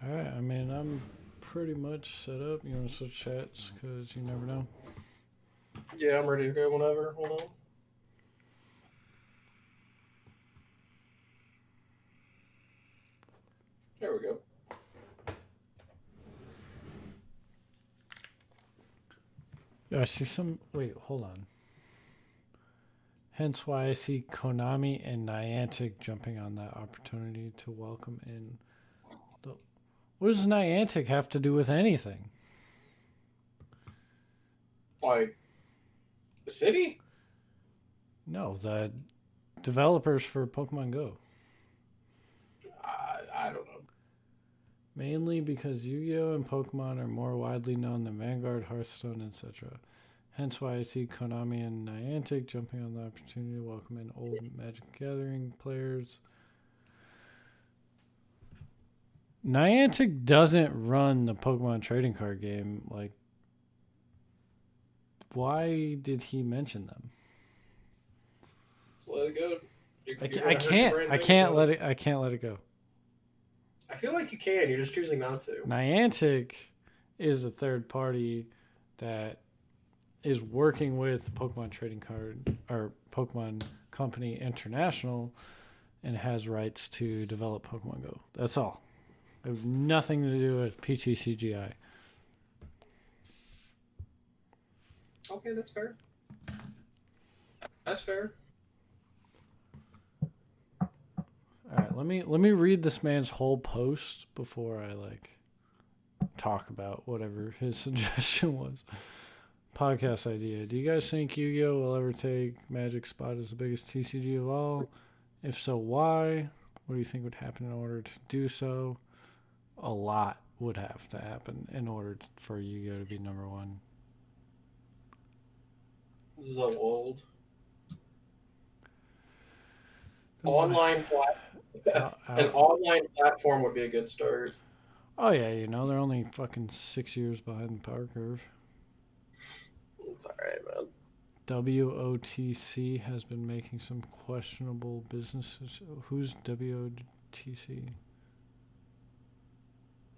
All right. I mean, I'm pretty much set up. You want to switch chats? Because you never know. Yeah, I'm ready to go whenever. Hold on. There we go. Yeah, I see some. Wait, hold on. Hence why I see Konami and Niantic jumping on that opportunity to welcome in. What does Niantic have to do with anything? Like, the city? No, the developers for Pokemon Go. I don't know. Mainly because Yu-Gi-Oh! And Pokemon are more widely known than Vanguard, Hearthstone, etc. Hence why I see Konami and Niantic jumping on the opportunity to welcome in old Magic Gathering players. Niantic doesn't run the Pokemon trading card game. Like, why did he mention them? Just let it go. I, You're I gonna hurt your can't. brain. I can't let it. I can't let it go. I feel like you can. You're just choosing not to. Niantic is a third party that is working with Pokemon Trading Card or Pokemon Company International and has rights to develop Pokemon Go. That's all. It has nothing to do with PTCGI. Okay, that's fair. That's fair. All right, let me read this man's whole post before I talk about whatever his suggestion was. Podcast idea. Do you guys think Yu-Gi-Oh will ever take Magic's spot as the biggest TCG of all? If so, why? What do you think would happen in order to do so? A lot would have to happen in order for Yu-Gi-Oh to be number one. So old. Online an online platform would be a good start. Oh yeah, you know they're only fucking 6 years behind the power curve. It's alright, man. WOTC has been making some questionable businesses. Who's WOTC?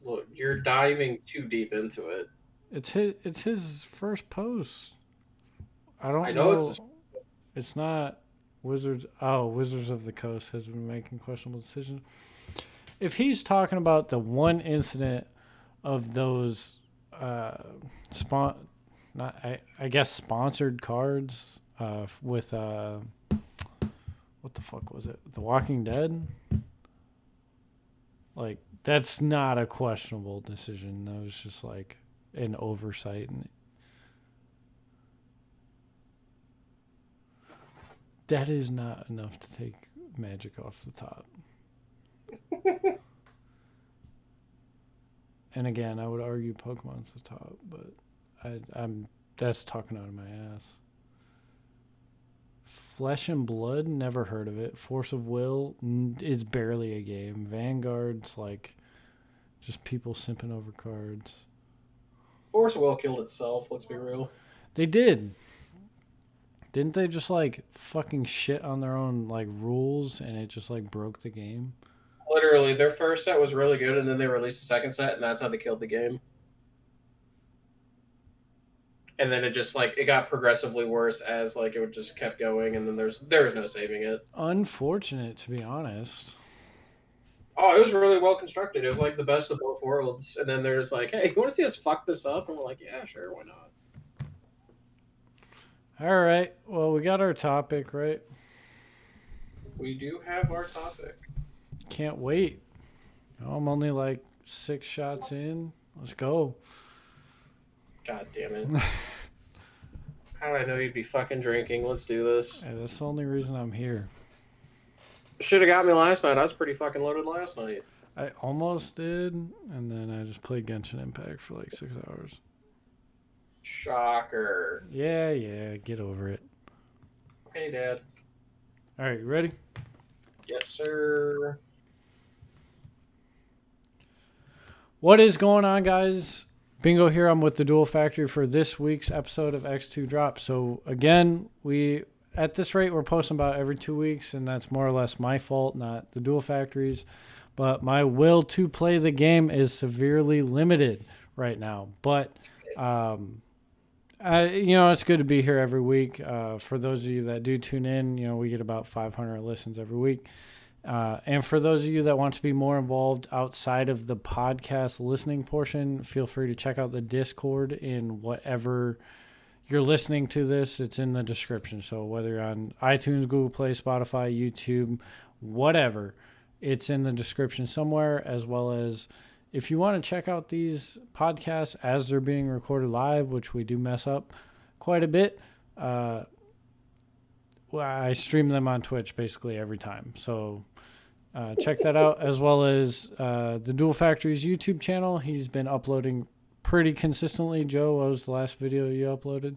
Look, you're diving too deep into it. It's his first post. I don't I know know. it's It's not Wizards. Oh, Wizards of the Coast has been making questionable decisions. If he's talking about the one incident of those not I guess sponsored cards with what the fuck was it? The Walking Dead? Like that's not a questionable decision. That was just like an oversight. And that is not enough to take Magic off the top. And again, I would argue Pokemon's the top, but I'm that's talking out of my ass. Flesh and Blood, never heard of it. Force of Will is barely a game. Vanguard's like just people simping over cards. Force of Will killed itself, let's be real. They did. Didn't they just like fucking shit on their own like rules and it just like broke the game? Literally, their first set was really good, and then they released the second set, and that's how they killed the game. And then it just like it got progressively worse as like it just kept going, and then there was no saving it. Unfortunate, to be honest. Oh, it was really well constructed. It was like the best of both worlds. And then they're just like, "Hey, you want to see us fuck this up?" And we're like, "Yeah, sure, why not?" All right. Well, we got our topic, right? We do have our topic. Can't wait. I'm only like 6 shots in. Let's go. God damn it! How did I know you'd be fucking drinking? Let's do this. Hey, that's the only reason I'm here. Should have got me last night. I was pretty fucking loaded last night. I almost did, and then I just played Genshin Impact for like 6 hours. Shocker. Yeah, get over it. Okay, Dad. All right, you ready? Yes, sir. What is going on, guys? Bingo here. I'm with the Duel Factory for this week's episode of X2 Drop. So, again, we at this rate, we're posting about every 2 weeks, and that's more or less my fault, not the Duel Factories. But my will to play the game is severely limited right now. But, it's good to be here every week. For those of you that do tune in, we get about 500 listens every week. And for those of you that want to be more involved outside of the podcast listening portion, feel free to check out the Discord in whatever you're listening to this. It's in the description. So whether you're on iTunes, Google Play, Spotify, YouTube, whatever, it's in the description somewhere, as well as if you want to check out these podcasts as they're being recorded live, which we do mess up quite a bit. I stream them on Twitch basically every time. So check that out, as well as the Duel Factory's YouTube channel. He's been uploading pretty consistently. Joe, what was the last video you uploaded?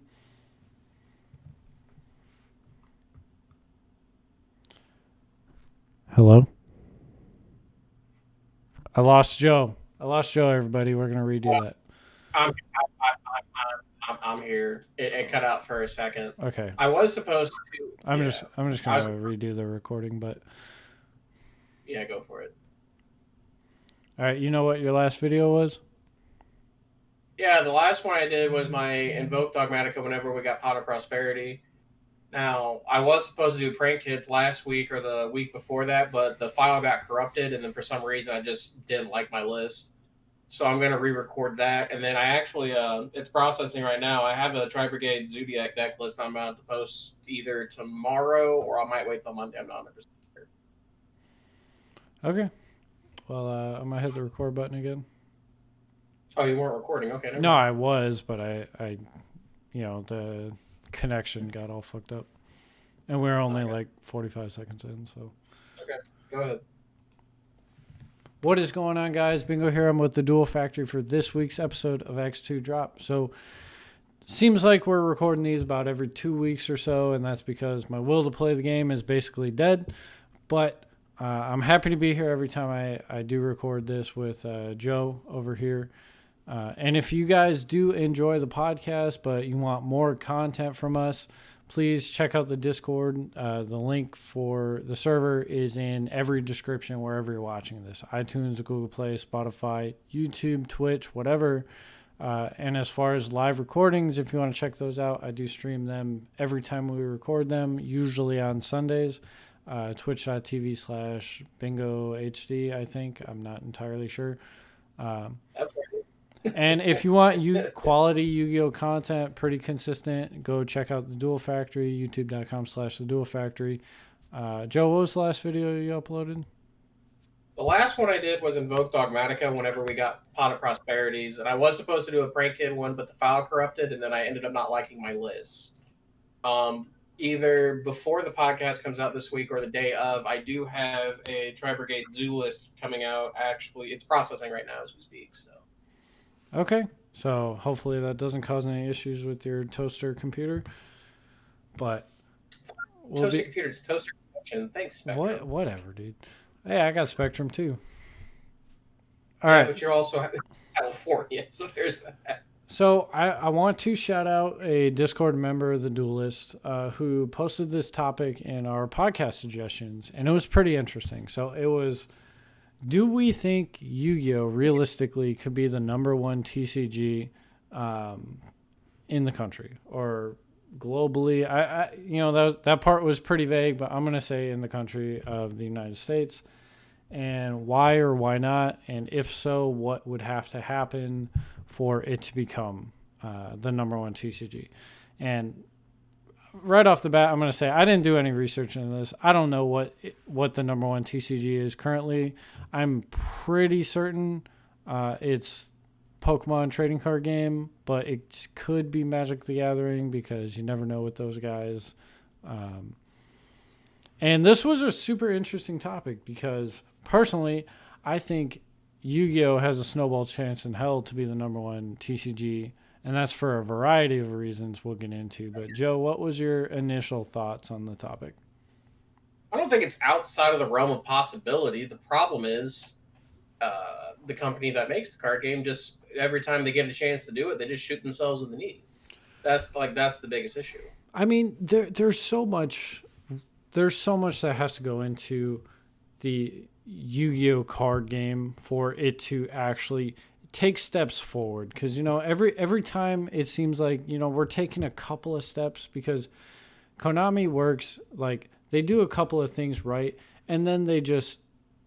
Hello? I lost Joe. Everybody. We're going to redo that. I'm here. It cut out for a second. Okay. I was supposed to. I'm just going to redo the recording, but yeah, go for it. All right. You know what your last video was? Yeah, the last one I did was my Invoke Dogmatica whenever we got Pot of Prosperity. Now, I was supposed to do Prank Kids last week or the week before that, but the file got corrupted, and then for some reason I just didn't like my list. So I'm going to re-record that, and then I actually, it's processing right now. I have a Tri-Brigade Zodiac deck list I'm about to post either tomorrow, or I might wait till Monday. I'm not 100% sure. Okay. Well, I'm going to hit the record button again. Oh, you weren't recording? Okay. No, I was, but I the connection got all fucked up. And we're only like 45 seconds in, so. Okay, go ahead. What is going on, guys? Bingo here. I'm with the Duel Factory for this week's episode of X2 Drop. So, seems like we're recording these about every 2 weeks or so, and that's because my will to play the game is basically dead. But I'm happy to be here every time I do record this with Joe over here. And if you guys do enjoy the podcast, but you want more content from us, please check out the Discord. The link for the server is in every description wherever you're watching this. iTunes, Google Play, Spotify, YouTube, Twitch, whatever. And as far as live recordings, if you want to check those out, I do stream them every time we record them, usually on Sundays. Twitch.tv/BingoHD, I think. I'm not entirely sure. And if you want quality Yu-Gi-Oh content, pretty consistent, go check out the Duel Factory, youtube.com/the Duel Factory. Joe, what was the last video you uploaded? The last one I did was Invoke Dogmatica whenever we got Pot of Prosperities, and I was supposed to do a Prank Kid one, but the file corrupted, and then I ended up not liking my list. Either before the podcast comes out this week or the day of, I do have a Tri-Brigade Zoo list coming out. Actually, it's processing right now as we speak, so. Okay, so hopefully that doesn't cause any issues with your toaster computer. But toaster computer's toaster connection. Thanks, Spectrum. Whatever, dude. Hey, I got Spectrum too. All right, but you're also in California, so there's that. So I want to shout out a Discord member of the Duelist who posted this topic in our podcast suggestions, and it was pretty interesting. So it was, do we think Yu-Gi-Oh! Realistically could be the #1 TCG in the country or globally? That part was pretty vague, but I'm going to say in the country of the United States. And why or why not? And if so, what would have to happen for it to become the #1 TCG? And right off the bat, I'm going to say I didn't do any research into this. I don't know what the #1 TCG is currently. I'm pretty certain it's Pokemon trading card game, but it could be Magic the Gathering because you never know with those guys. And this was a super interesting topic because personally, I think Yu-Gi-Oh! Has a snowball chance in hell to be the #1 TCG, and that's for a variety of reasons we'll get into. But Joe, what was your initial thoughts on the topic? I don't think it's outside of the realm of possibility. The problem is the company that makes the card game just every time they get a chance to do it, they just shoot themselves in the knee. That's the biggest issue. I mean, there's so much that has to go into the Yu-Gi-Oh card game for it to actually take steps forward. Because every time it seems like we're taking a couple of steps, because Konami works like they do a couple of things right, and then they just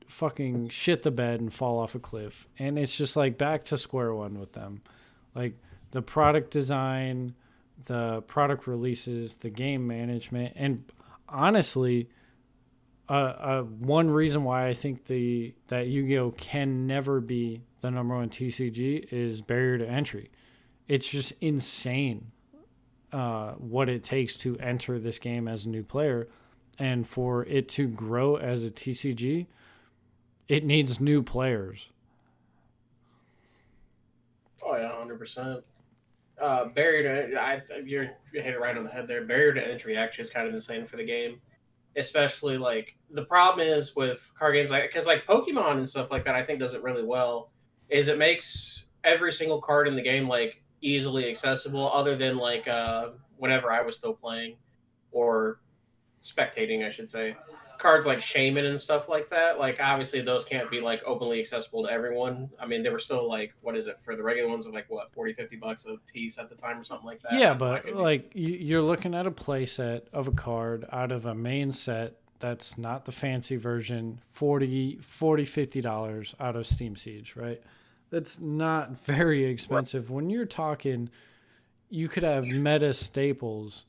fucking shit the bed and fall off a cliff, and it's just like back to square one with them. Like the product design, the product releases, the game management, and honestly, one reason why I think that Yu-Gi-Oh can never be the number one TCG is barrier to entry. It's just insane what it takes to enter this game as a new player, and for it to grow as a TCG, it needs new players. Oh yeah, 100%. Barrier to you hit it right on the head there. Barrier to entry actually is kind of insane for the game, especially like the problem is with card games like because like Pokemon and stuff like that. I think does it really well. Is it makes every single card in the game like easily accessible, other than like whenever I was still playing or spectating, I should say. Cards like Shaman and stuff like that, like obviously those can't be like openly accessible to everyone. I mean, they were still like, what is it for the regular ones of like what, 40-50 bucks a piece at the time or something like that. Yeah, I'm not but gonna be. like you're looking at a play set of a card out of a main set that's not the fancy version, 40 $50 out of Steam Siege, right? That's not very expensive. When you're talking, you could have meta staples,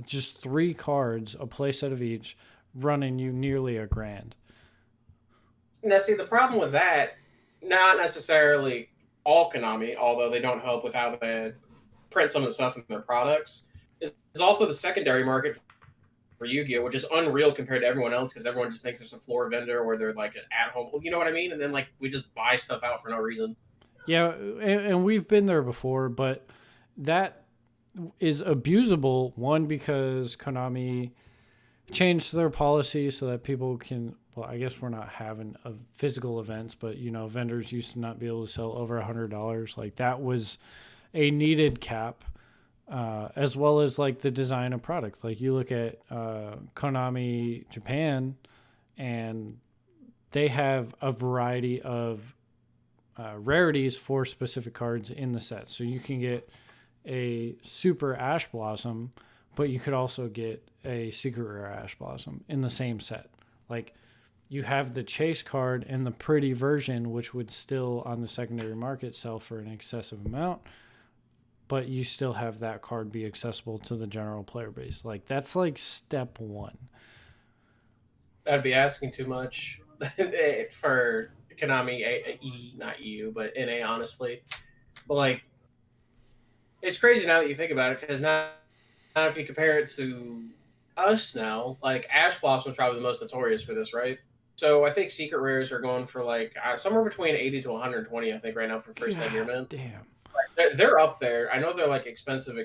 just 3 cards, a play set of each, running you nearly $1,000. Now, see, the problem with that, not necessarily all Konami, although they don't help with how they print some of the stuff in their products, is also the secondary market for Yu-Gi-Oh, which is unreal compared to everyone else because everyone just thinks there's a floor vendor or they're like an at-home. You know what I mean? And then like we just buy stuff out for no reason. Yeah, and we've been there before, but that is abusable. One, because Konami changed their policy so that people can. Well, I guess we're not having physical events, but vendors used to not be able to sell over $100. Like that was a needed cap, as well as like the design of products. Like you look at Konami Japan, and they have a variety of rarities for specific cards in the set. So you can get a super Ash Blossom, but you could also get a secret rare Ash Blossom in the same set. Like you have the chase card and the pretty version, which would still on the secondary market sell for an excessive amount, but you still have that card be accessible to the general player base. Like that's like step one. That'd be asking too much for Konami, not EU, but NA, honestly. But like, it's crazy now that you think about it, because now if you compare it to us now, like Ash Blossom is probably the most notorious for this, right? So I think secret rares are going for like somewhere between 80 to 120, I think, right now for first head God mint. damn. They're up there. I know they're like expensive,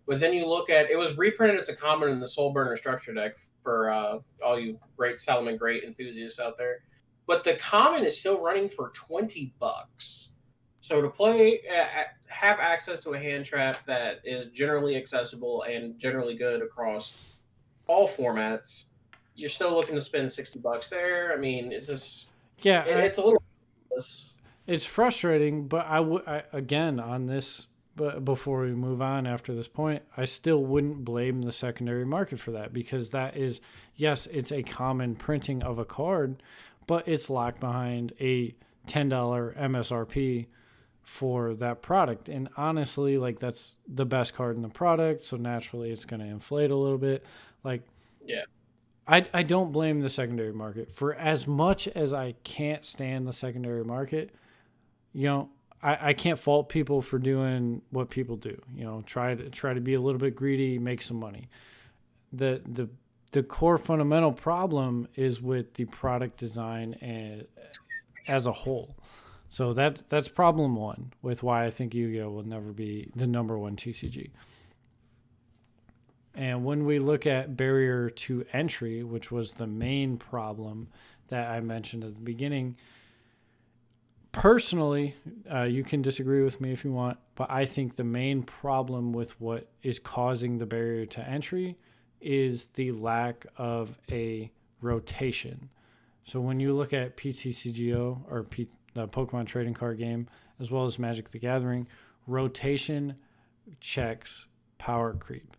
but then you look at it was reprinted as a common in the Soul Burner structure deck for all you great Salomon Great enthusiasts out there. But the common is still running for $20. So to play, have access to a hand trap that is generally accessible and generally good across all formats, you're still looking to spend $60 there. I mean, it's just Yeah, it's a little. it's frustrating, but again on this. But before we move on after this point, I still wouldn't blame the secondary market for that, because that is, yes, it's a common printing of a card, but it's locked behind a $10 MSRP for that product. And honestly, like that's the best card in the product, so naturally it's going to inflate a little bit. Like, Yeah. I don't blame the secondary market. For as much as I can't stand the secondary market, I can't fault people for doing what people do. Try to be a little bit greedy, make some money. The core fundamental problem is with the product design and as a whole. So that's problem one with why I think Yu-Gi-Oh will never be the number one TCG. And when we look at barrier to entry, which was the main problem that I mentioned at the beginning, personally, you can disagree with me if you want, but I think the main problem with what is causing the barrier to entry is the lack of a rotation. So when you look at PTCGO or the Pokemon trading card game, as well as Magic the Gathering, rotation checks power creep.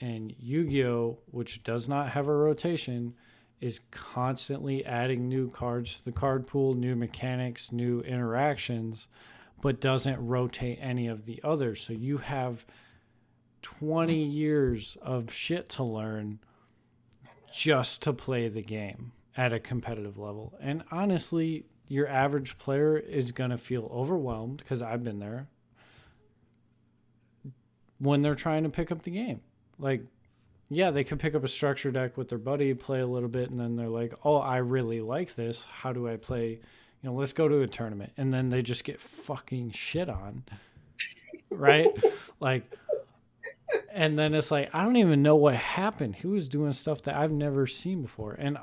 And Yu-Gi-Oh, which does not have a rotation, is constantly adding new cards to the card pool, new mechanics, new interactions, but doesn't rotate any of the others. So you have 20 years of shit to learn just to play the game at a competitive level. And honestly, your average player is going to feel overwhelmed, because I've been there, when they're trying to pick up the game. Like, yeah, they could pick up a structure deck with their buddy, play a little bit, and then they're like, oh, I really like this. How do I play? Let's go to a tournament. And then they just get fucking shit on, right? Like, and then it's like, I don't even know what happened. Who was doing stuff that I've never seen before? And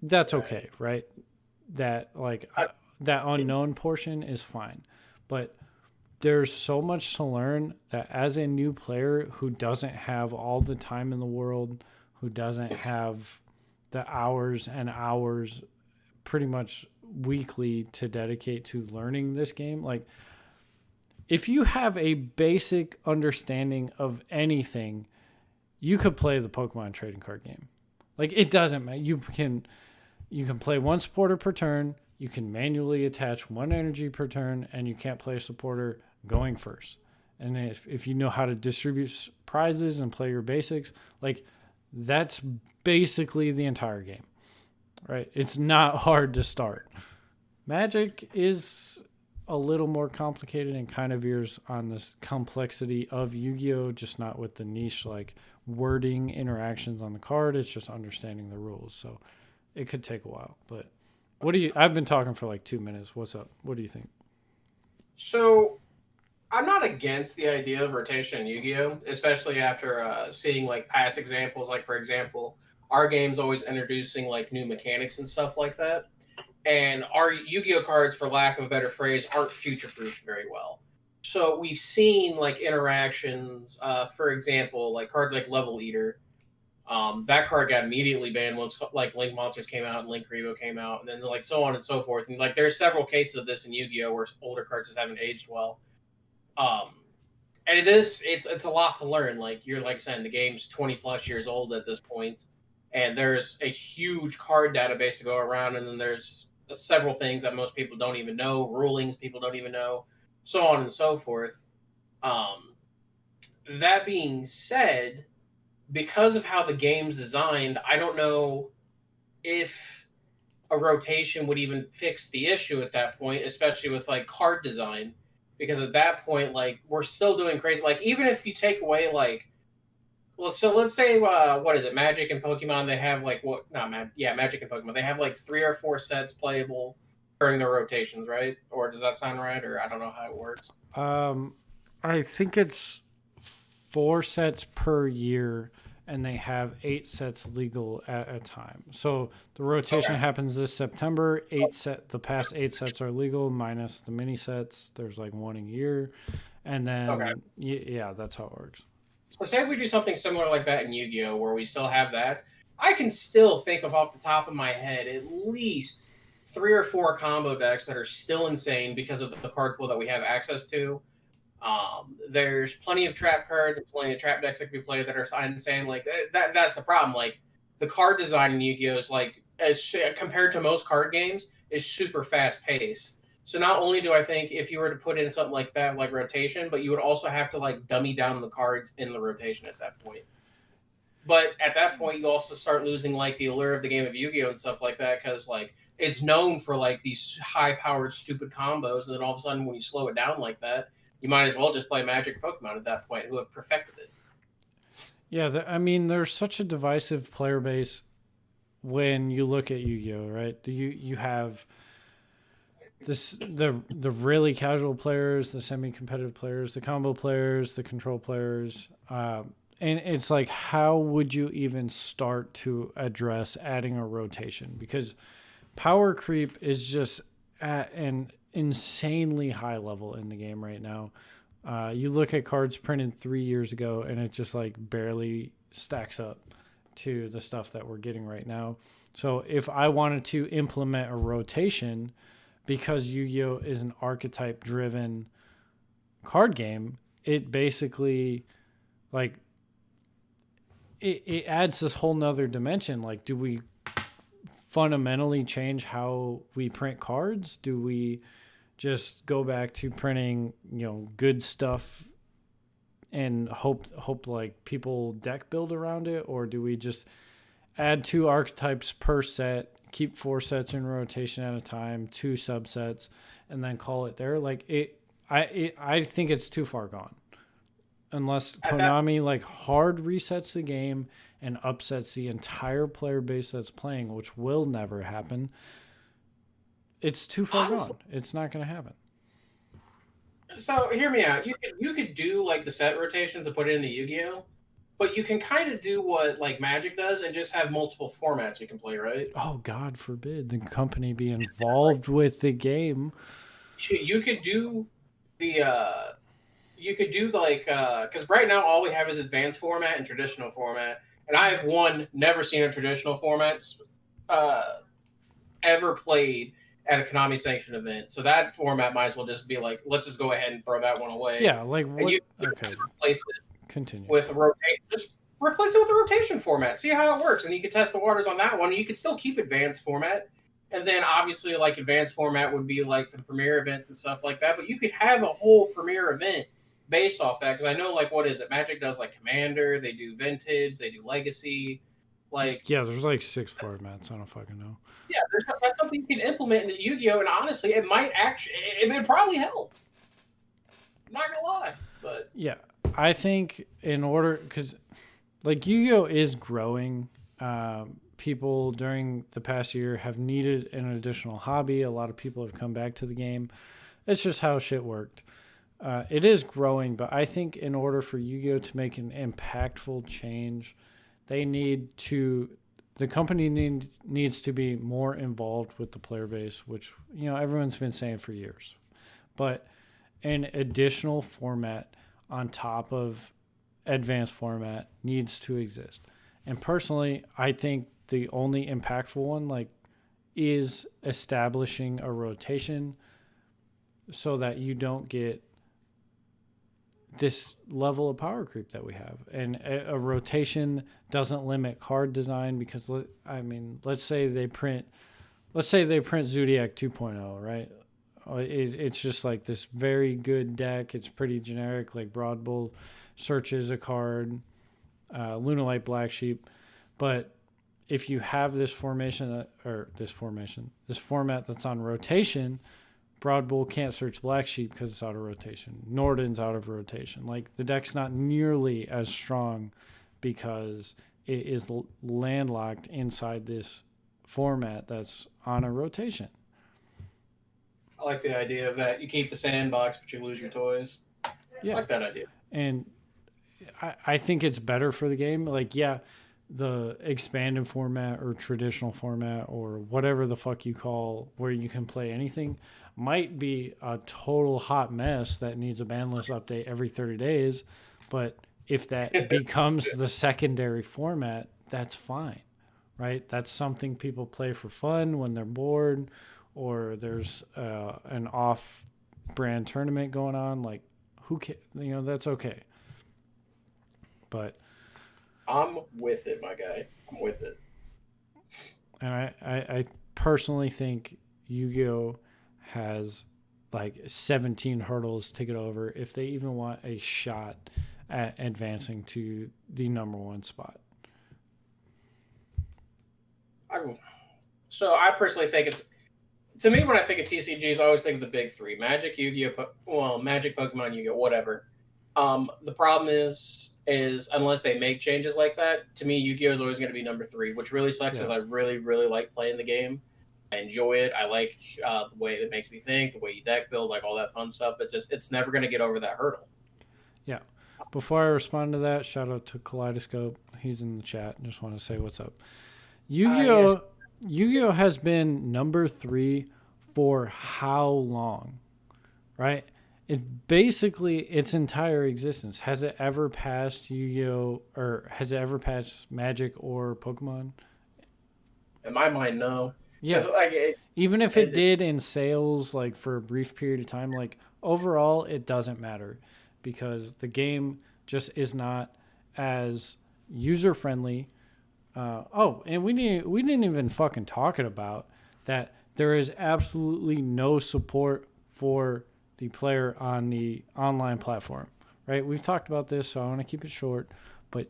that's okay, right? That, like, that unknown portion is fine. But there's so much to learn that as a new player who doesn't have all the time in the world, who doesn't have the hours and hours pretty much weekly to dedicate to learning this game, like, if you have a basic understanding of anything, you could play the Pokemon trading card game. Like, it doesn't matter. You can play one supporter per turn, you can manually attach one energy per turn, and you can't play a supporter going first. And if you know how to distribute prizes and play your basics, like, that's basically the entire game, right? It's not hard to start. Magic is a little more complicated and kind of veers on this complexity of Yu-Gi-Oh, just not with the niche like wording interactions on the card. It's just understanding the rules. So it could take a while. But I've been talking for like 2 minutes. What's up? What do you think? So I'm not against the idea of rotation in Yu-Gi-Oh, especially after seeing like past examples. Like, for example, our game's always introducing like new mechanics and stuff like that. And our Yu-Gi-Oh cards, for lack of a better phrase, aren't future-proofed very well. So we've seen like interactions, for example, like cards like Level Eater. That card got immediately banned once like Link Monsters came out and Link Revo came out, and then like so on and so forth. And like there's several cases of this in Yu-Gi-Oh where older cards just haven't aged well. And it's a lot to learn. Like you're like saying, the game's 20 plus years old at this point, and there's a huge card database to go around, and then there's several things that most people don't even know, rulings people don't even know, so on and so forth. That being said, because of how the game's designed, I don't know if a rotation would even fix the issue at that point, especially with like card design. Because at that point, like, we're still doing crazy. Like, even if you take away like, well, so let's say what is it, Magic and Pokemon? They have like Magic and Pokemon. They have like 3 or 4 sets playable during their rotations, right? Or does that sound right? Or I don't know how it works. I think it's 4 sets per year, and they have 8 sets legal at a time. So the rotation happens this September. The past 8 sets are legal minus the mini sets. There's like 1 a year, and then yeah, that's how it works. So say if we do something similar like that in Yu-Gi-Oh, where we still have that, I can still think of off the top of my head at least 3 or 4 combo decks that are still insane because of the card pool that we have access to. There's plenty of trap cards and plenty of trap decks that can be played that are insane. Like that's the problem. Like the card design in Yu-Gi-Oh is like, as compared to most card games, is super fast paced. So not only do I think if you were to put in something like that, like rotation, but you would also have to like dummy down the cards in the rotation at that point. But at that point, you also start losing like the allure of the game of Yu-Gi-Oh and stuff like that, because like it's known for like these high-powered stupid combos, and then all of a sudden when you slow it down like that, you might as well just play Magic Pokemon at that point, who have perfected it. Yeah, I mean, there's such a divisive player base when you look at Yu-Gi-Oh, right? You have the really casual players, the semi-competitive players, the combo players, the control players, and it's like, how would you even start to address adding a rotation? Because power creep is just an insanely high level in the game right now. You look at cards printed 3 years ago, and it just like barely stacks up to the stuff that we're getting right now. So if I wanted to implement a rotation, because Yu-Gi-Oh is an archetype driven card game, it basically like it adds this whole nother dimension. Like, do we fundamentally change how we print cards? Do we just go back to printing, good stuff and hope like people deck build around it? Or do we just add 2 archetypes per set, keep 4 sets in rotation at a time, 2 subsets, and then call it there? Like I think it's too far gone. Unless Konami like hard resets the game and upsets the entire player base that's playing, which will never happen. It's too far gone. It's not going to happen. So hear me out. You could do like the set rotations and put it into Yu-Gi-Oh, but you can kind of do what like Magic does and just have multiple formats you can play, right? Oh, God forbid the company be involved with the game. You could do the because right now all we have is advanced format and traditional format, and I have never seen a traditional format ever played at a Konami sanctioned event. So that format might as well just be like, let's just go ahead and throw that one away. Yeah, like what? And you okay, replace it. Continue with a rotation. Just replace it with a rotation format. See how it works, and you can test the waters on that one. And you can still keep advanced format, and then obviously like advanced format would be like for the premier events and stuff like that. But you could have a whole premier event based off that, because I know like what is it? Magic does like Commander, they do Vintage, they do Legacy. Like there's like 6 formats. I don't fucking know. Yeah, that's something you can implement into Yu-Gi-Oh, and honestly, it would probably help. I'm not gonna lie, but yeah, I think in order, because like Yu-Gi-Oh is growing. People during the past year have needed an additional hobby. A lot of people have come back to the game. It's just how shit worked. It is growing, but I think in order for Yu-Gi-Oh to make an impactful change, the company needs to be more involved with the player base, which everyone's been saying for years. But an additional format on top of advanced format needs to exist. And personally, I think the only impactful one is establishing a rotation so that you don't get this level of power creep that we have. And a rotation doesn't limit card design, because let's say they print Zodiac 2.0, right? It's just like this very good deck. It's pretty generic, like Broad Bull searches a card, Lunalight Black Sheep. But if you have this format that's on rotation, Broad Bull can't search Black Sheep because it's out of rotation. Norden's out of rotation. Like, the deck's not nearly as strong because it is landlocked inside this format that's on a rotation. I like the idea of that. You keep the sandbox, but you lose your toys. Yeah. I like that idea. And I think it's better for the game. Like, yeah, the expanded format or traditional format or whatever the fuck you call where you can play anything might be a total hot mess that needs a ban list update every 30 days. But if that becomes the secondary format, that's fine, right? That's something people play for fun when they're bored, or there's an off-brand tournament going on. Like, who cares? That's okay. But I'm with it, my guy. I'm with it. And I personally think Yu-Gi-Oh has like 17 hurdles to get over if they even want a shot at advancing to the number 1 spot. So I personally think it's, to me, when I think of TCGs, I always think of the big 3: Magic, Yu-Gi-Oh, Magic, Pokemon, Yu-Gi-Oh, whatever. The problem is unless they make changes like that, to me, Yu-Gi-Oh is always going to be number 3, which really sucks because I really, really like playing the game. I enjoy it. I like the way it makes me think, the way you deck build, like all that fun stuff. But it's never going to get over that hurdle. Yeah. Before I respond to that, shout out to Kaleidoscope. He's in the chat. Just want to say what's up. Yu-Gi-Oh! Yes. Yu-Gi-Oh has been number 3 for how long, right? It basically its entire existence. Has it ever passed Yu-Gi-Oh, or has it ever passed Magic or Pokemon? In my mind, no. Yeah. Like, Even if it did in sales, like for a brief period of time, like overall, it doesn't matter because the game just is not as user friendly. And we didn't even fucking talk it about that. There is absolutely no support for the player on the online platform, right? We've talked about this, so I want to keep it short, but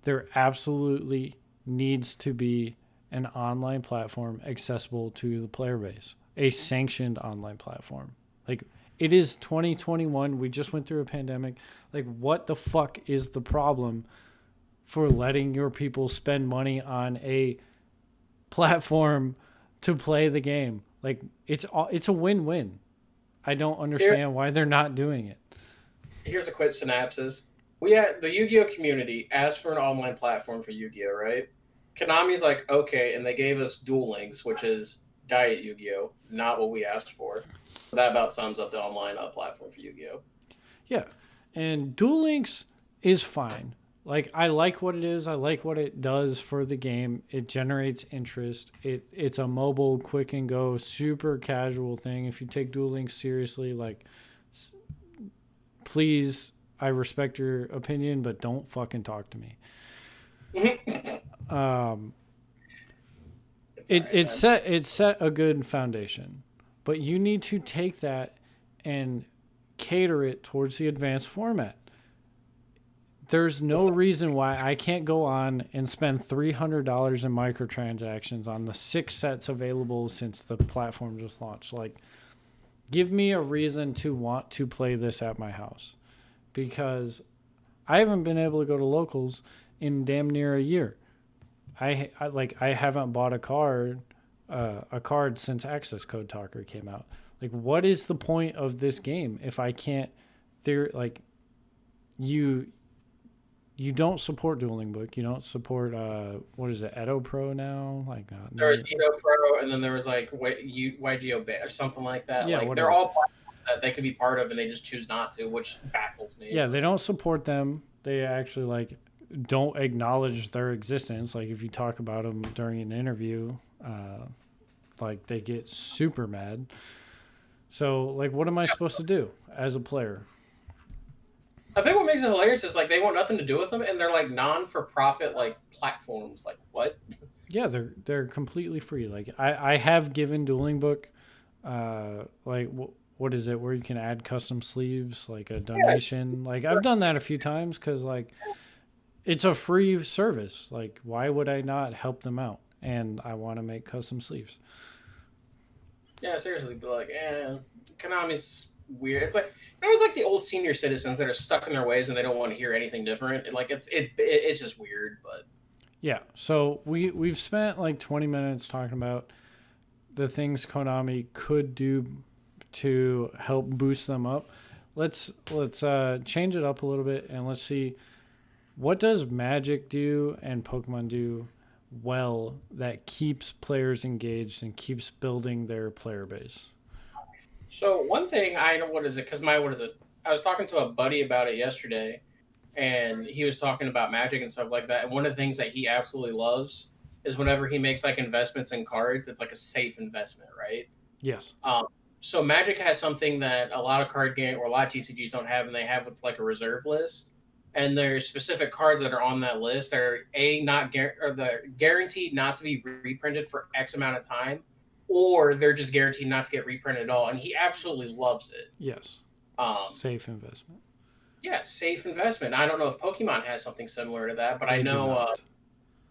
there absolutely needs to be an online platform accessible to the player base, a sanctioned online platform. Like, it is 2021. We just went through a pandemic. Like, what the fuck is the problem for letting your people spend money on a platform to play the game? Like, it's a win-win. I don't understand why they're not doing it. Here's a quick synopsis. We had the Yu-Gi-Oh community asked for an online platform for Yu-Gi-Oh, right? Konami's like, okay, and they gave us Duel Links, which is Diet Yu-Gi-Oh, not what we asked for. That about sums up the online platform for Yu-Gi-Oh. Yeah, and Duel Links is fine. Like, I like what it is. I like what it does for the game. It generates interest. It's a mobile, quick and go, super casual thing. If you take Duel Links seriously, like, please, I respect your opinion, but don't fucking talk to me. It set a good foundation, but you need to take that and cater it towards the advanced format. There's no reason why I can't go on and spend $300 in microtransactions on the 6 sets available since the platform just launched. Like, give me a reason to want to play this at my house, because I haven't been able to go to locals in damn near a year. I haven't bought a card since Access Code Talker came out. Like, what is the point of this game if I can't? You don't support Dueling Book. You don't support what is it, Edo Pro now? Like, there was Edo Pro, and then there was like YGO or something like that. Yeah, like whatever. they're all platforms that they could be part of, and they just choose not to, which baffles me. Yeah, they don't support them. They actually don't acknowledge their existence. Like, if you talk about them during an interview, they get super mad. So, like, what am I supposed to do as a player? I think what makes it hilarious is, like, they want nothing to do with them, and they're like non-for-profit platforms. Like, what? Yeah, they're completely free. Like, I have given Dueling Book, what is it, where you can add custom sleeves, like a donation. Like, I've done that a few times because, like, it's a free service. Like, why would I not help them out? And I want to make custom sleeves. Yeah, seriously, but Konami's weird. It's like, it was like the old senior citizens that are stuck in their ways and they don't want to hear anything different. It's just weird, but yeah. So we've spent like 20 minutes talking about the things Konami could do to help boost them up. Let's change it up a little bit and let's see, what does Magic do and Pokemon do well that keeps players engaged and keeps building their player base? So one thing I know, I was talking to a buddy about it yesterday, and he was talking about Magic and stuff like that. And one of the things that he absolutely loves is whenever he makes like investments in cards, it's like a safe investment, right? Yes. So Magic has something that a lot of card game or a lot of TCGs don't have, and they have what's like a reserve list. And there's specific cards that are on that list that are they're guaranteed not to be reprinted for X amount of time, or they're just guaranteed not to get reprinted at all. And he absolutely loves it. Yes. Safe investment. Yeah, safe investment. I don't know if Pokemon has something similar to that, but I know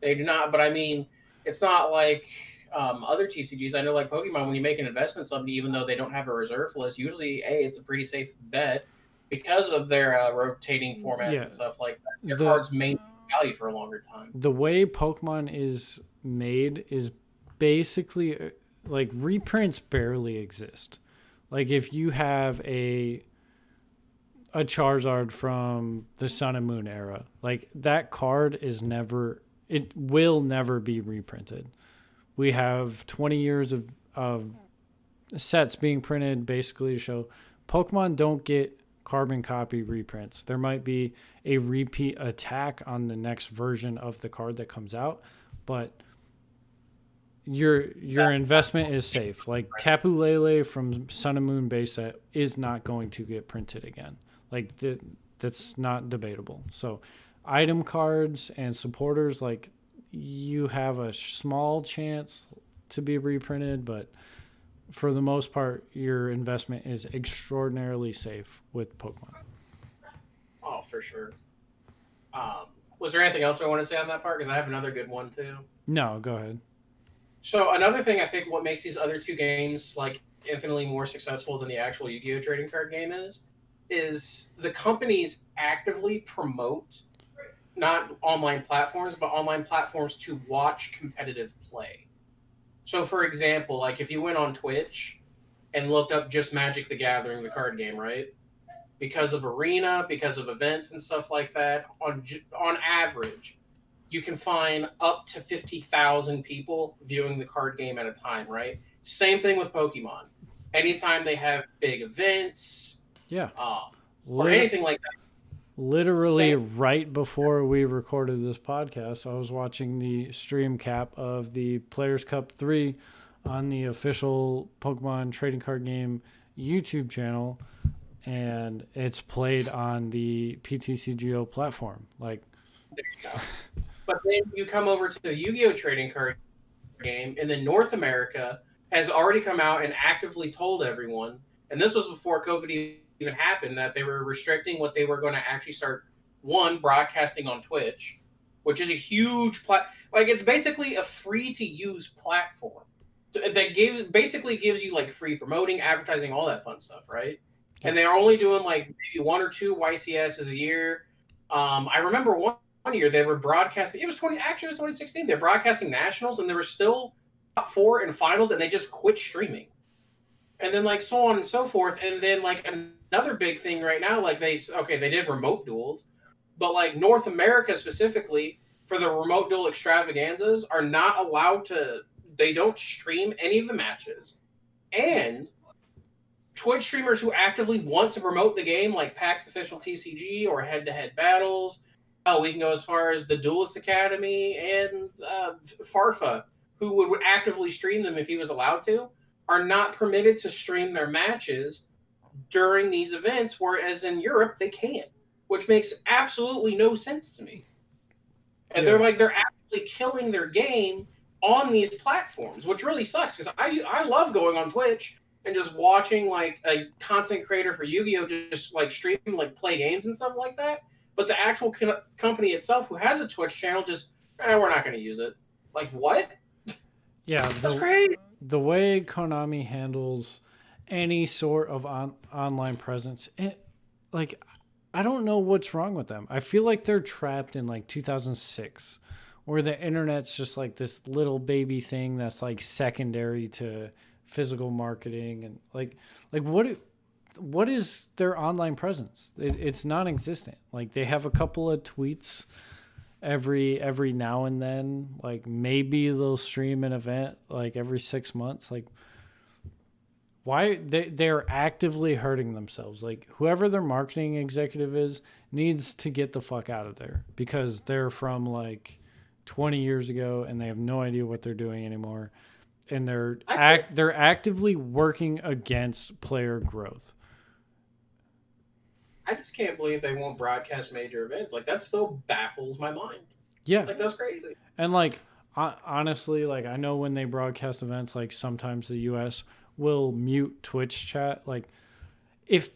they do not. But I mean, it's not like other TCGs. I know, like Pokemon, when you make an investment in something, even though they don't have a reserve list, usually it's a pretty safe bet because of their rotating formats and stuff like that. Their cards maintain value for a longer time. The way Pokemon is made is basically like reprints barely exist. Like, if you have a Charizard from the Sun and Moon era, like, that card will never be reprinted. We have 20 years of sets being printed basically to show Pokemon don't get carbon copy reprints. There might be a repeat attack on the next version of the card that comes out, but your investment is safe. Like Tapu Lele from Sun and Moon base set is not going to get printed again. Like that's not debatable. So item cards and supporters, like you have a small chance to be reprinted, but for the most part, your investment is extraordinarily safe with Pokemon. Oh, for sure. Was there anything else I want to say on that part? Because I have another good one too. No, go ahead. So another thing I think what makes these other two games like infinitely more successful than the actual Yu-Gi-Oh trading card game is the companies actively promote not online platforms, but online platforms to watch competitive play. So for example, like if you went on Twitch and looked up just Magic the Gathering, the card game, right? Because of arena, because of events and stuff like that, on average, you can find up to 50,000 people viewing the card game at a time, right? Same thing with Pokemon. Anytime they have big events, Yeah. or anything like that. Literally right before we recorded this podcast, I was watching the stream cap of the Players Cup 3 on the official Pokemon trading card game YouTube channel, and it's played on the PTCGO platform. Like, there you go. But then you come over to the Yu-Gi-Oh trading card game, and then North America has already come out and actively told everyone, and this was before COVID even happened, that they were restricting what they were going to actually start, one, broadcasting on Twitch, which is a huge like it's basically a free to use platform that basically gives you like free promoting, advertising, all that fun stuff, right? And they're only doing like maybe 1 or 2 YCSs a year. I remember one year they were broadcasting, it was 2016, they're broadcasting nationals, and there were still top 4 in finals, and they just quit streaming. And then like so on and so forth. And then like another big thing right now, like they did remote duels, but like North America specifically for the remote duel extravaganzas are not allowed to, they don't stream any of the matches. And Twitch streamers who actively want to promote the game, like PAX Official TCG or head-to-head battles, we can go as far as the Duelist Academy and Farfa, who would actively stream them if he was allowed to, are not permitted to stream their matches during these events, whereas in Europe they can, which makes absolutely no sense to me. And they're actually killing their game on these platforms, which really sucks, because I love going on Twitch and just watching like a content creator for Yu-Gi-Oh just like stream, like play games and stuff like that. But the actual company itself, who has a Twitch channel, just we're not going to use it. Like, what? Yeah, that's crazy. The way Konami handles any sort of online presence, like, I don't know what's wrong with them. I feel like they're trapped in like 2006, where the internet's just like this little baby thing that's like secondary to physical marketing, and like what is their online presence? It's non-existent. Like they have a couple of tweets every now and then, like maybe they'll stream an event like every 6 months. Like, why they're actively hurting themselves. Like whoever their marketing executive is needs to get the fuck out of there, because they're from like 20 years ago and they have no idea what they're doing anymore, and they're actively working against player growth. I just can't believe they won't broadcast major events. Like, that still baffles my mind. Yeah. Like, that's crazy. And like, honestly, like I know when they broadcast events, like sometimes the US will mute Twitch chat. Like, if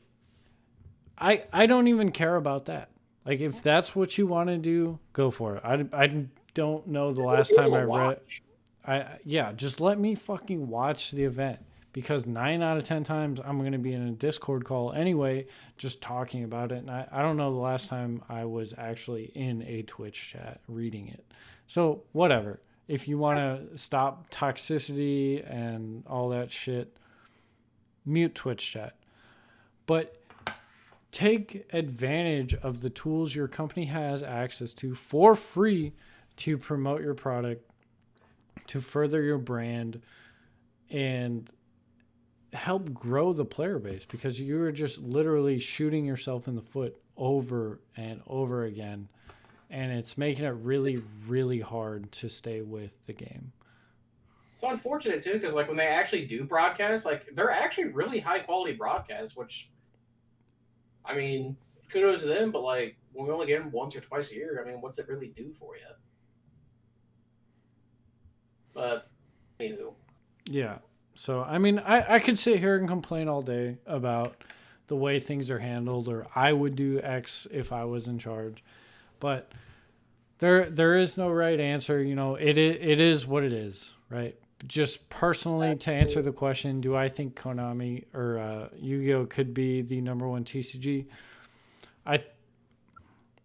I don't even care about that. Like, if that's what you want to do, go for it. I don't know the last time I read it. Just let me fucking watch the event, because 9 out of 10 times I'm going to be in a Discord call anyway, just talking about it. And I don't know the last time I was actually in a Twitch chat reading it. So whatever. If you want to stop toxicity and all that shit, mute Twitch chat. But take advantage of the tools your company has access to for free to promote your product, to further your brand, and help grow the player base because you were just literally shooting yourself in the foot over and over again. And it's making it really, really hard to stay with the game. It's unfortunate too, because like when they actually do broadcast, like they're actually really high quality broadcasts. Which, I mean, kudos to them. But like when we only get them once or twice a year, I mean, what's it really do for you? But anywho, Yeah. So I mean, I could sit here and complain all day about the way things are handled, or I would do X if I was in charge, but there is no right answer. You know, it is what it is, right? Just personally, to answer the question, do I think Konami or Yu-Gi-Oh could be the number one TCG? I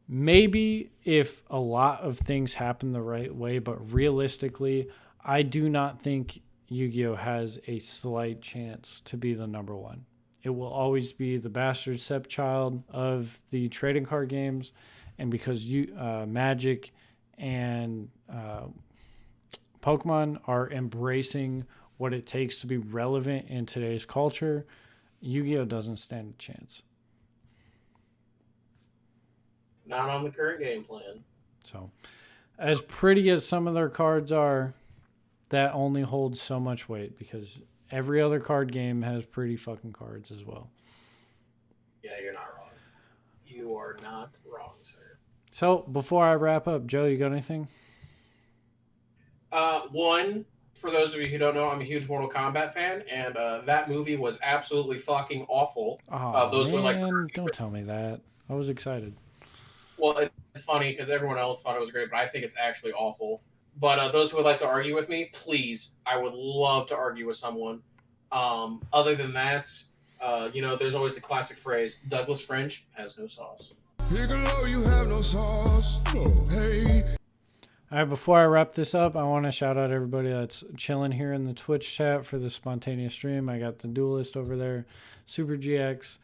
maybe if a lot of things happen the right way, but realistically, I do not think Yu-Gi-Oh has a slight chance to be the number one. It will always be the bastard stepchild of the trading card games, and because Magic and Pokemon are embracing what it takes to be relevant in today's culture, Yu-Gi-Oh doesn't stand a chance. not on the current game plan. So, as pretty as some of their cards are, that only holds so much weight because every other card game has pretty fucking cards as well. Yeah, you're not wrong. You are not wrong, sir. So, before I wrap up, Joe, you got anything? One, for those of you who don't know, I'm a huge Mortal Kombat fan, and that movie was absolutely fucking awful. Oh, Those man, were like, don't tell me that. I was excited. well, it's funny because everyone else thought it was great, but I think it's actually awful. But those who would like to argue with me, please, I would love to argue with someone. Other than that, you know, there's always the classic phrase, Douglas French has no sauce. Piccolo, you have no sauce. Hey. All right, before I wrap this up, I want to shout out everybody that's chilling here in the Twitch chat for the spontaneous stream. I got the Duelist over there, Super GX.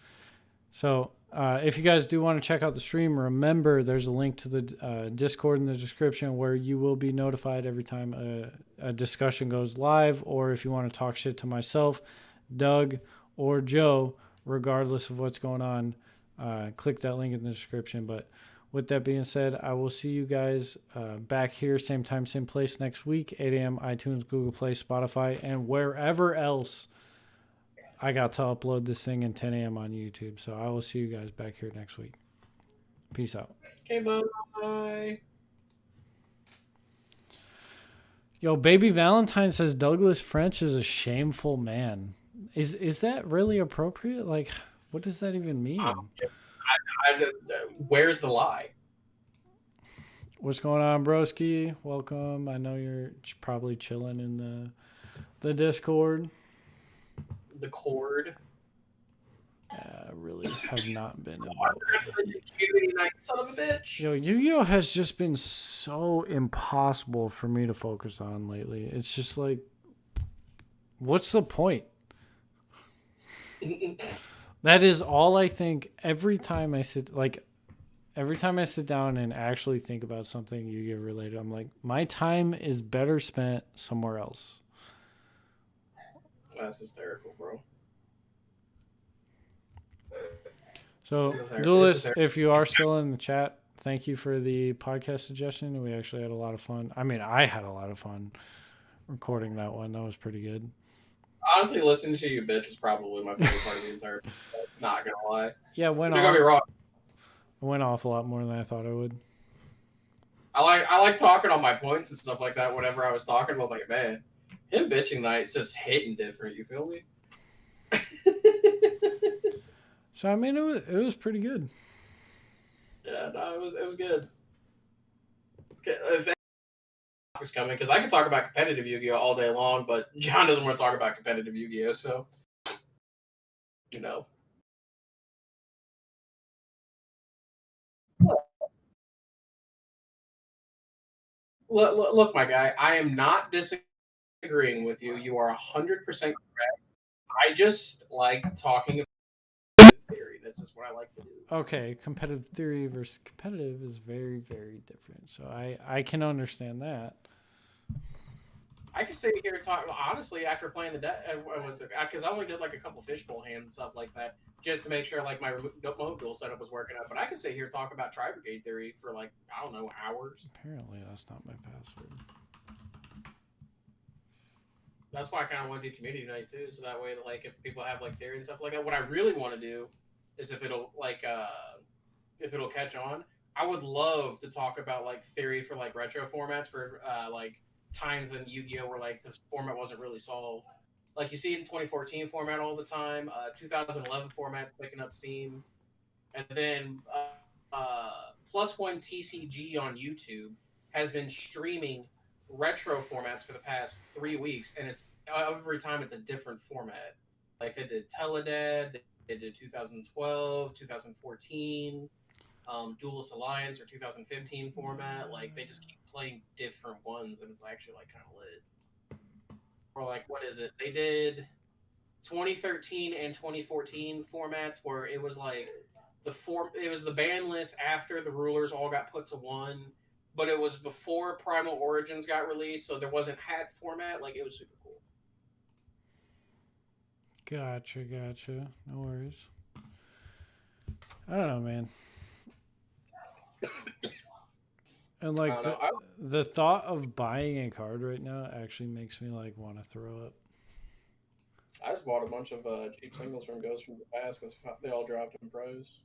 So if you guys do want to check out the stream, remember there's a link to the Discord in the description where you will be notified every time a discussion goes live, or if you want to talk shit to myself, Doug, or Joe, regardless of what's going on, click that link in the description. But with that being said, I will see you guys back here, same time, same place next week, 8 a.m. iTunes, Google Play, Spotify, and wherever else I got to upload this thing, in 10 a.m. on YouTube. So I will see you guys back here next week. Peace out. Okay, bye. Yo, Baby Valentine says Douglas French is a shameful man. Is that really appropriate? Like, what does that even mean? Where's the lie? What's going on, broski? Welcome. I know you're probably chilling in the Discord. The cord. I really have not been involved. Son of a bitch. Yo, Yu-Gi-Oh has just been so impossible for me to focus on lately. It's just like, what's the point? That is all I think every time I sit down and actually think about something Yu-Gi-Oh related. I'm like, my time is better spent somewhere else. That's hysterical, bro. So, Duelist, if you are still in the chat, thank you for the podcast suggestion. We actually had a lot of fun. I mean, I had a lot of fun recording that one. That was pretty good. Honestly, listening to you, bitch, was probably my favorite part of the entire. Not gonna lie. Yeah, Don't get me wrong. It went off a lot more than I thought it would. I like talking on my points and stuff like that. Whenever I was talking about, like, man, him bitching night is just hitting different. You feel me? So I mean, it was pretty good. Yeah, no, it was good. If was coming, because I could talk about competitive Yu-Gi-Oh all day long, but John doesn't want to talk about competitive Yu-Gi-Oh, so you know. Look, my guy, I am not disagreeing with you. You are 100% correct. I just like talking about theory. That's just what I like to do. Okay, competitive theory versus competitive is very, very different. So I can understand that. I could sit here and talk. Honestly, after playing the deck, was because I only did like a couple fishbowl hands and stuff like that, just to make sure like my remote duel setup was working out. But I could sit here and talk about Tri Brigade theory for like I don't know hours. Apparently, that's not my password. That's why I kind of want to do community night too, so that way, like, if people have like theory and stuff like that, what I really want to do is if it'll catch on, I would love to talk about like theory for like retro formats for like times in Yu-Gi-Oh where like this format wasn't really solved. Like you see it in 2014 format all the time, 2011 format picking up steam, and then Plus One TCG on YouTube has been streaming retro formats for the past 3 weeks, and it's every time it's a different format. Like they did Teledead, they did 2012, 2014, Duelist Alliance or 2015 format. Like they just keep playing different ones, and it's actually like kind of lit. Or like what is it? They did 2013 and 2014 formats where it was like it was the ban list after the rulers all got put to one, but it was before Primal Origins got released, so there wasn't hat format. Like it was super cool. Gotcha. No worries. I don't know, man. And like the thought of buying a card right now actually makes me like want to throw up. I just bought a bunch of cheap singles from Ghosts from the past because they all dropped in pros.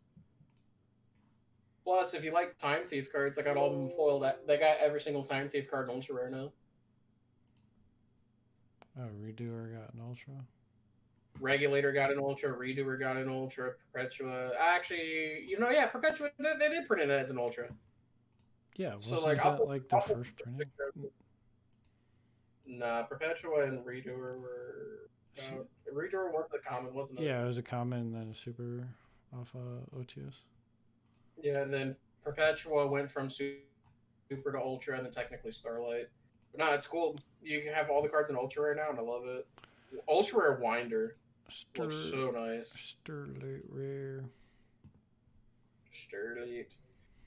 Plus, if you like Time Thief cards, I got all of them foiled. They got every single Time Thief card in Ultra Rare now. Oh, Redoer got an Ultra. Regulator got an Ultra. Redoer got an Ultra. Perpetua. Actually, yeah, Perpetua, they did print it as an Ultra. Yeah, wasn't that like the first printing? Nah, Perpetua and Redoer were... Redoer was the common, wasn't it? Yeah, it was a common and then a super off OTS. Yeah, and then Perpetua went from super to Ultra and then technically Starlight. But no, it's cool. You can have all the cards in Ultra right now, and I love it. Ultra Rare Winder looks so nice. Starlight Rare. Starlight.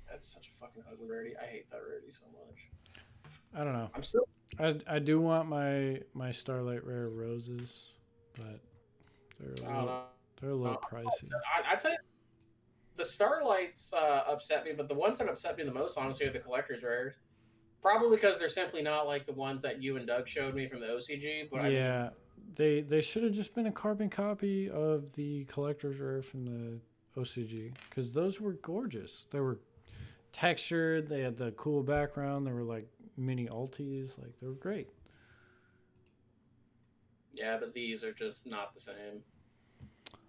That's such a fucking ugly rarity. I hate that rarity so much. I don't know. I'm still... I do want my Starlight Rare roses, but they're a little pricey. I tell you, the Starlights upset me, but the ones that upset me the most, honestly, are the collector's rares. Probably because they're simply not like the ones that you and Doug showed me from the OCG. But yeah, they should have just been a carbon copy of the collector's rare from the OCG, because those were gorgeous. They were textured. They had the cool background. They were like mini ultis. Like they were great. Yeah, but these are just not the same.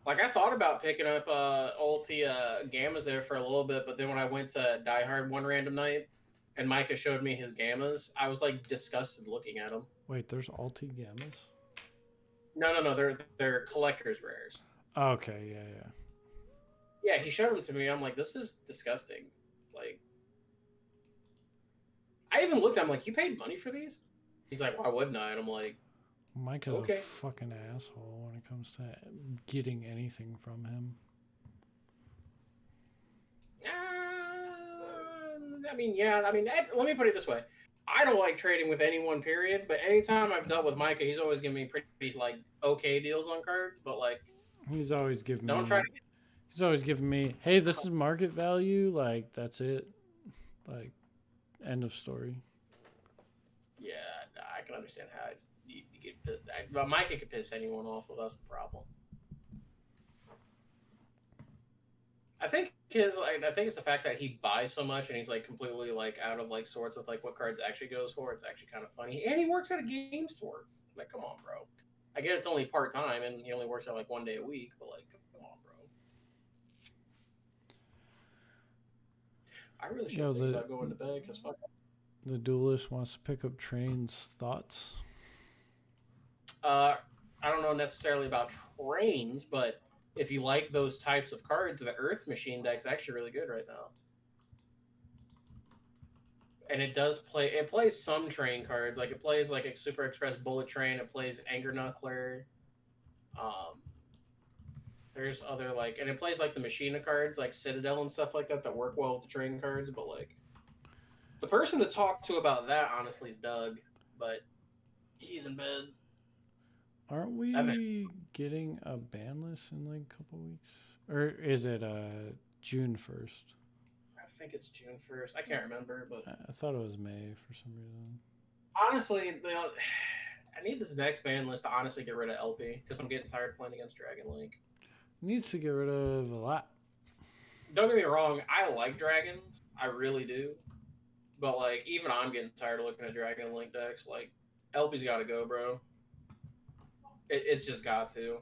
Like I thought about picking up ulti gammas there for a little bit, but then when I went to Die Hard one random night and Micah showed me his gammas, I was like disgusted looking at them. Wait, there's ulti gammas? No, they're collector's rares. Okay, yeah. Yeah, he showed them to me. I'm like, this is disgusting. Like, I even looked. I'm like, you paid money for these? He's like, why wouldn't I? And I'm like, Mike is okay. a fucking asshole when it comes to getting anything from him. Let me put it this way. I don't like trading with anyone, period. But anytime I've dealt with Micah, he's always giving me pretty like okay deals on cards. But like, he's always giving He's always giving me, hey, this is market value. Like that's it. Like, end of story. Yeah, I can understand how you get pissed. But Micah could piss anyone off. Well, that's the problem. I think it's the fact that he buys so much and he's like completely like out of like sorts with like what cards actually goes for. It's actually kind of funny, and he works at a game store. Like, come on, bro. I get it's only part time and he only works out like 1 day a week, but like, come on, bro. I really should think about going to bed because fuck. The duelist wants to pick up trains. Thoughts? I don't know necessarily about trains, but if you like those types of cards, the Earth Machine deck's actually really good right now. And it plays some train cards. Like it plays like a Super Express Bullet Train. It plays Anger Knuckler. There's other like, and it plays like the Machina cards, like Citadel and stuff like that work well with the train cards. But like, the person to talk to about that honestly is Doug. But He's in bed. Aren't That we getting a ban list in like a couple weeks? Or is it June 1st? I think it's June 1st. I can't remember, but I thought it was May for some reason. honestly, I need this next ban list to honestly get rid of LP because I'm getting tired of playing against Dragon Link. Needs to get rid of a lot. Don't get me wrong, I like dragons. I really do. But, like, even I'm getting tired of looking at Dragon Link decks. Like, LP's got to go, bro. It's just got to.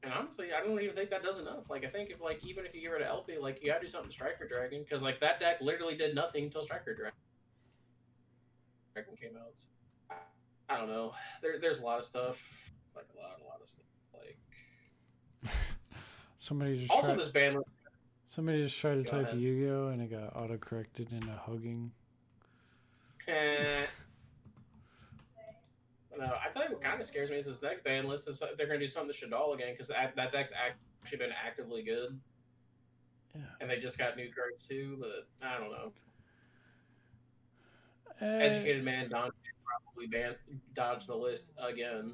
And honestly, I don't even think that does enough. Like, I think even if you get rid of LP, like, you gotta do something to Striker Dragon because like that deck literally did nothing until Striker Dragon came out. So, I don't know. There's a lot of stuff, like a lot of stuff. Like Somebody just also tried, this ban. somebody just tried to Go type ahead. Yu-Gi-Oh and it got auto-corrected into hugging. No, I tell you what kind of scares me is this next ban list is they're gonna do something to Shadal again because that deck's actually been actively good. Yeah. And they just got new cards too, but I don't know. Educated man Dante probably dodged the list again.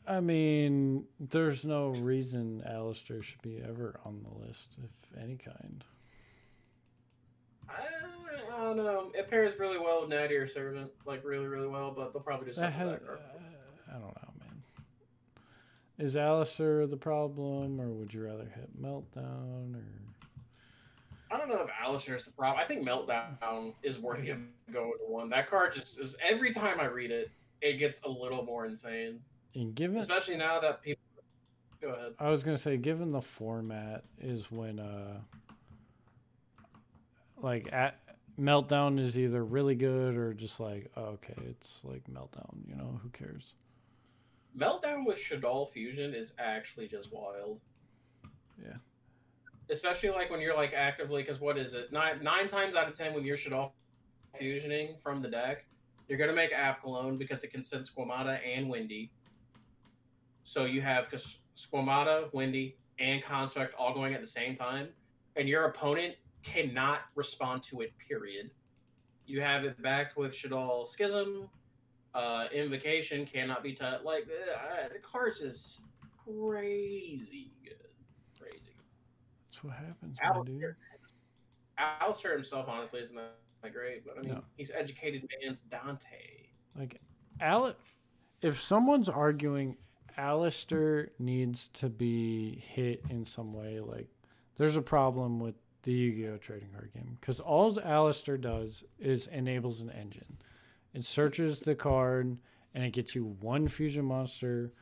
I mean, there's no reason Alistair should be ever on the list, if any kind. I don't know. It pairs really well with Natty or Servant, like really, really well, but they'll probably do something with that card. I don't know, man. Is Alistair the problem, or would you rather hit Meltdown, or... I don't know if Alistair is the problem. I think Meltdown is worthy of going to one. That card just is, every time I read it, it gets a little more insane. And given... Especially now that people... Go ahead. I was going to say, given the format is when, Meltdown is either really good or just like, oh, okay, it's like Meltdown, you know, who cares? Meltdown with Shadal Fusion is actually just wild. Yeah. Especially like when you're like actively, because what is it? Nine times out of 10 when you're Shadal fusioning from the deck, you're gonna make Apcolone because it can send Squamata and Windy. So you have Squamata, Windy, and Construct all going at the same time, and your opponent cannot respond to it. Period. You have it backed with Shadal Schism. Invocation cannot be touched. Like the cards is crazy good. Crazy. That's what happens, my dude. Alistair himself, honestly, isn't that great, but I mean, No. he's educated man's Dante. Like, if someone's arguing Alistair needs to be hit in some way, like, there's a problem with the Yu-Gi-Oh! Trading card game. Because all Alistair does is enables an engine. It searches the card, and it gets you one fusion monster.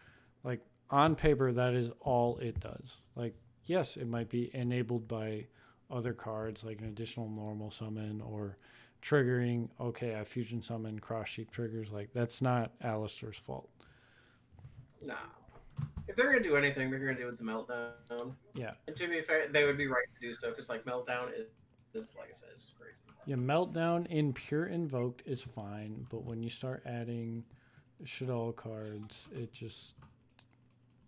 Like, on paper, that is all it does. Like, yes, it might be enabled by other cards, like an additional normal summon, or triggering, okay, I fusion summon, cross sheep triggers. Like, that's not Alistair's fault. Nah. If they're gonna do anything, they're gonna do it with the Meltdown. Yeah. And to be fair, they would be right to do so, because like Meltdown is like I said, is crazy. Yeah, Meltdown in pure invoked is fine, but when you start adding Shadal cards, it just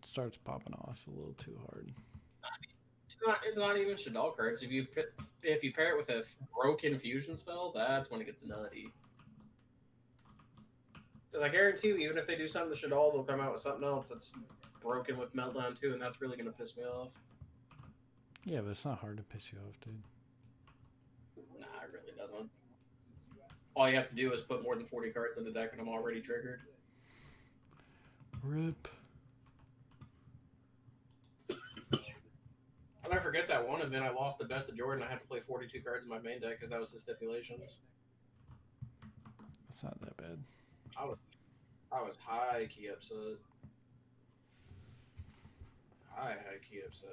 starts popping off a little too hard. It's not even Shadal cards. If you pair it with a broken fusion spell, that's when it gets nutty. Because I guarantee you, even if they do something to Shadal, they'll come out with something else that's broken with Meltdown too, and that's really gonna piss me off. Yeah, but it's not hard to piss you off, dude. Nah, it really doesn't. All you have to do is put more than 40 cards in the deck, and I'm already triggered. Rip. I'll never forget that one event. I lost the bet to Jordan. I had to play 42 cards in my main deck because that was the stipulations. It's not that bad. I was high key upset. High key upset.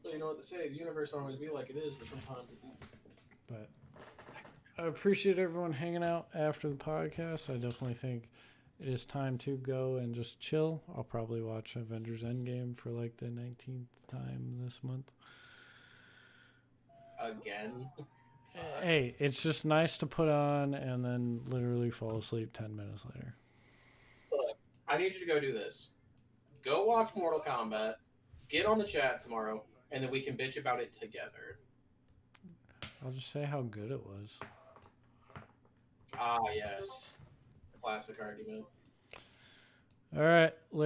Well, you know what they say, the universe don't always be like it is, but sometimes it do. But I appreciate everyone hanging out after the podcast. I definitely think it is time to go and just chill. I'll probably watch Avengers Endgame for like the 19th time this month. Again. Hey, it's just nice to put on and then literally fall asleep 10 minutes later. Look, I need you to go do this. Go watch Mortal Kombat, get on the chat tomorrow, and then we can bitch about it together. I'll just say how good it was. Ah, yes. Classic argument. All right, later.